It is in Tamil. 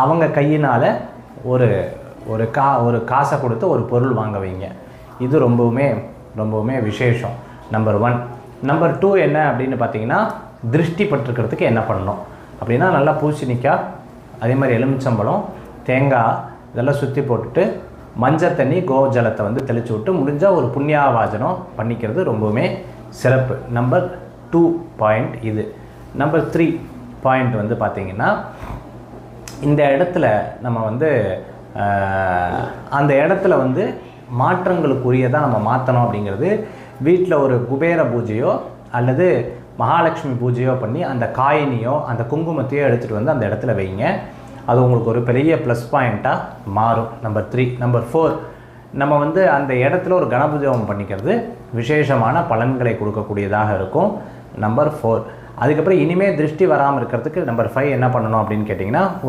அவங்க கையினால் ஒரு ஒரு காசை கொடுத்து ஒரு பொருள் வாங்க வைங்க. இது ரொம்பவுமே விசேஷம். நம்பர் 1. நம்பர் 2 என்ன அப்படின்னு பார்த்தீங்கன்னா, திருஷ்டி பட்டிருக்கிறதுக்கு என்ன பண்ணணும் அப்படின்னா, நல்லா பூசணிக்காய், அதே மாதிரி எலுமிச்சம்பழம், தேங்காய் இதெல்லாம் சுற்றி போட்டுட்டு மஞ்சள் தண்ணி கோஜலத்தை வந்து தெளித்து விட்டு முடிஞ்சால் ஒரு புண்ணியாவாஜனம் பண்ணிக்கிறது ரொம்பவுமே சிறப்பு. நம்பர் 2 பாயிண்ட் இது. நம்பர் 3 பாயிண்ட் வந்து பார்த்திங்கன்னா, இந்த இடத்துல நம்ம வந்து அந்த இடத்துல வந்து மாற்றங்களுக்குரியதாக நம்ம மாற்றணும் அப்படிங்கிறது, வீட்டில் ஒரு குபேர பூஜையோ அல்லது மகாலட்சுமி பூஜையோ பண்ணி அந்த காயினியோ அந்த குங்குமத்தையோ எடுத்துகிட்டு வந்து அந்த இடத்துல வைங்க. அது உங்களுக்கு ஒரு பெரிய ப்ளஸ் பாயிண்ட்டாக மாறும். நம்பர் 3. நம்பர் 4, நம்ம வந்து அந்த இடத்துல ஒரு கணபூஜம் பண்ணிக்கிறது விசேஷமான பலன்களை கொடுக்கக்கூடியதாக இருக்கும். நம்பர் 4. அதுக்கப்புறம் இனிமேல் திருஷ்டி வராமல் இருக்கிறதுக்கு நம்பர் 5 என்ன பண்ணணும் அப்படின்னு கேட்டிங்கன்னா, ஒரு